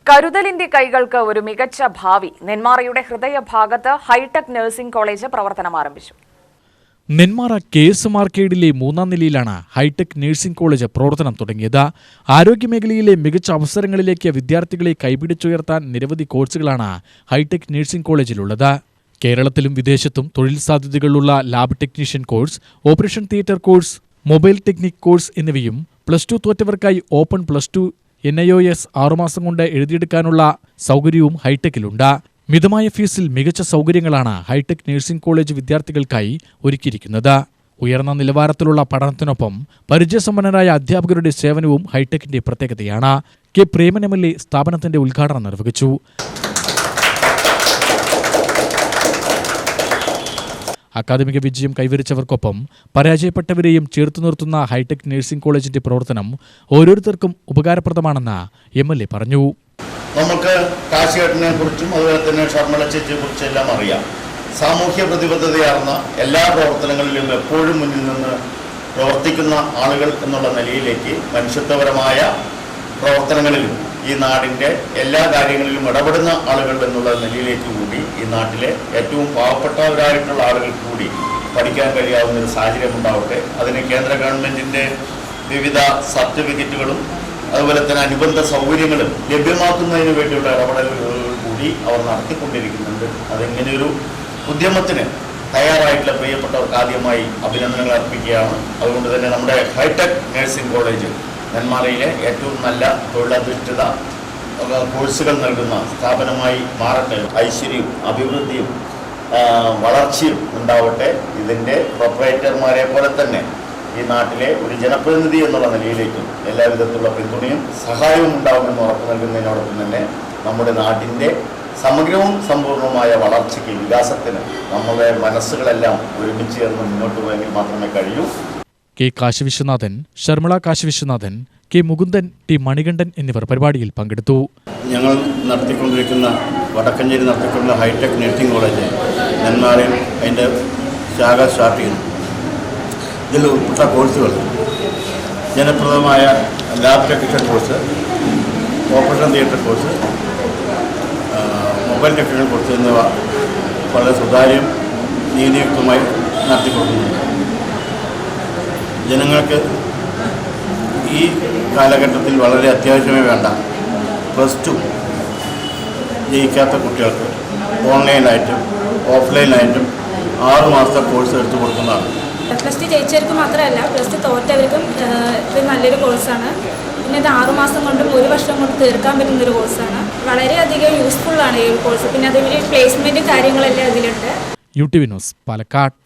കരുതലിന്റെ കൈകൾക്ക് ഒരു മികച്ച ഭാവി. നെന്മാറയുടെ ഹൃദയഭാഗത്ത് ഹൈടെക് നഴ്സിംഗ് കോളേജ് പ്രവർത്തനം ആരംഭിച്ചു. നെന്മാറ KS മാർക്കേഡിലെ 3ാം നിലയിലാണ് ഹൈടെക് നഴ്സിംഗ് കോളേജ് പ്രവർത്തനം തുടങ്ങിയത്. ആരോഗ്യമേഖലയിലെ മികച്ച അവസരങ്ങളിലേക്ക് വിദ്യാർത്ഥികളെ കൈപിടിച്ചുയർത്താൻ നിരവധി കോഴ്സുകളാണ് ഹൈടെക് നഴ്സിംഗ് കോളേജിലുള്ളത്. കേരളത്തിലും വിദേശത്തും തൊഴിൽ സാധ്യതകളുള്ള lab technician course, operation theatre course, mobile technique course എന്നിവയും +2 തോറ്റവർക്കായി ഓപ്പൺ +2 NIOS 6 മാസം കൊണ്ട് എഴുതിയെടുക്കാനുള്ള സൗകര്യവും ഹൈടെക്കിലുണ്ട്. മിതമായ ഫീസിൽ മികച്ച സൗകര്യങ്ങളാണ് ഹൈടെക് നഴ്സിംഗ് കോളേജ് വിദ്യാർത്ഥികൾക്കായി ഒരുക്കിയിരിക്കുന്നത്. ഉയർന്ന നിലവാരത്തിലുള്ള പഠനത്തിനൊപ്പം പരിചയസമ്പന്നരായ അധ്യാപകരുടെ സേവനവും ഹൈടെക്കിന്റെ പ്രത്യേകതയാണ്. കെ പ്രേമൻ MLA സ്ഥാപനത്തിന്റെ ഉദ്ഘാടനം നിർവഹിച്ചു. അക്കാദമിക വിജയം കൈവരിച്ചവർക്കൊപ്പം പരാജയപ്പെട്ടവരെയും ചേർത്തു നിർത്തുന്ന ഹൈടെക് നഴ്സിംഗ് കോളേജിന്റെ പ്രവർത്തനം ഓരോരുത്തർക്കും ഉപകാരപ്രദമാണെന്ന് MLA പറഞ്ഞു. നമുക്ക് കാശിയേട്ടനെ കുറിച്ചും അതുപോലെ തന്നെ ഷർമ്മള ചേച്ചിയെ കുറിച്ചെല്ലാം അറിയാം. സാമൂഹ്യ പ്രതിബദ്ധതയാർന്ന എല്ലാ പ്രവർത്തനങ്ങളിലും എപ്പോഴും മുന്നിൽ നിന്ന് പ്രവർത്തിക്കുന്ന ആളുകൾ എന്നുള്ള നിലയിലേക്ക് മനുഷ്യത്വപരമായ പ്രവർത്തനങ്ങളിലും ഈ നാടിൻ്റെ എല്ലാ കാര്യങ്ങളിലും ഇടപെടുന്ന ആളുകൾ എന്നുള്ള നിലയിലേക്ക് കൂടി ഈ നാട്ടിലെ ഏറ്റവും പാവപ്പെട്ടവരായിട്ടുള്ള ആളുകൾക്ക് കൂടി പഠിക്കാൻ കഴിയാവുന്നൊരു സാഹചര്യം ഉണ്ടാവട്ടെ. അതിന് കേന്ദ്ര ഗവൺമെൻറ്റിൻ്റെ വിവിധ സർട്ടിഫിക്കറ്റുകളും അതുപോലെ തന്നെ അനുബന്ധ സൗകര്യങ്ങളും ലഭ്യമാക്കുന്നതിന് വേണ്ടിയുള്ള ഇടപെടലുകൾ കൂടി അവർ നടത്തിക്കൊണ്ടിരിക്കുന്നുണ്ട്. അതിങ്ങനെയൊരു ഉദ്യമത്തിന് തയ്യാറായിട്ടുള്ള പ്രിയപ്പെട്ടവർക്ക് ആദ്യമായി അഭിനന്ദനങ്ങൾ അർപ്പിക്കുകയാണ്. അതുകൊണ്ട് തന്നെ നമ്മുടെ ഹൈടെക് നഴ്സിംഗ് കോളേജ് നെന്മാറയിലെ ഏറ്റവും നല്ല തൊഴിലധിഷ്ഠിത കോഴ്സുകൾ നൽകുന്ന സ്ഥാപനമായി മാറട്ടെ. ഐശ്വര്യവും അഭിവൃദ്ധിയും വളർച്ചയും ഉണ്ടാവട്ടെ. ഇതിൻ്റെ പ്രൊപ്പറേറ്റർമാരെ പോലെ തന്നെ ഈ നാട്ടിലെ ഒരു ജനപ്രതിനിധി എന്നുള്ള നിലയിലേക്കും എല്ലാവിധത്തിലുള്ള പിന്തുണയും സഹായവും ഉണ്ടാകുമെന്ന് ഉറപ്പു നൽകുന്നതിനോടൊപ്പം തന്നെ നമ്മുടെ നാടിൻ്റെ സമഗ്രവും സമ്പൂർണവുമായ വളർച്ചയ്ക്ക് വികാസത്തിന് നമ്മുടെ മനസ്സുകളെല്ലാം ഒരുമിച്ച് ചേർന്ന് മുന്നോട്ട് പോയെങ്കിൽ മാത്രമേ കഴിയൂ. K Kashiviswanathan, Sharmala Kashiviswanathan, K Mukundan, T Manikandan എന്നിവർ പരിപാടിയിൽ പങ്കെടുത്തു. ഞങ്ങൾ നടത്തിക്കൊണ്ടിരിക്കുന്ന വടക്കഞ്ചേരി നടത്തിക്കൊണ്ടുള്ള ഹൈടെക് നഴ്സിംഗ് കോളേജ് നെന്മാറയിൽ അതിൻ്റെ ശാഖ സ്റ്റാർട്ട് ചെയ്യുന്നു. ഇതിൽ ഉൾപ്പെട്ട കോഴ്സുകൾ ജനപ്രദമായ lab technician course, operation theatre course, mobile technical course എന്നിവ വളരെ സുതാര്യം നീതിയുക്തമായി നടത്തിക്കൊടുക്കുന്നുണ്ട്. ജനങ്ങൾക്ക് ഈ കാലഘട്ടത്തിൽ വളരെ അത്യാവശ്യമേ വേണ്ട +2 ജയിക്കാത്ത കുട്ടികൾക്ക് ഓൺലൈനായിട്ടും ഓഫ്ലൈനായിട്ടും 6 മാസത്തെ കോഴ്സ് എടുത്തു കൊടുക്കുന്നതാണ്. +2 ജയിച്ചവർക്ക് മാത്രമല്ല, +2 തോറ്റവർക്കും ഇത് നല്ലൊരു കോഴ്സാണ്. പിന്നെ ഇത് 6 മാസം കൊണ്ടും 1 വർഷം കൊണ്ട് തീർക്കാൻ പറ്റുന്നൊരു കോഴ്സാണ്. വളരെയധികം യൂസ്ഫുള്ളാണ് ഈ ഒരു കോഴ്സ്. പിന്നെ അതേപോലെ പ്ലേസ്മെൻറ്റ് കാര്യങ്ങളെല്ലാം അതിലുണ്ട്. UTV news, Palakkad.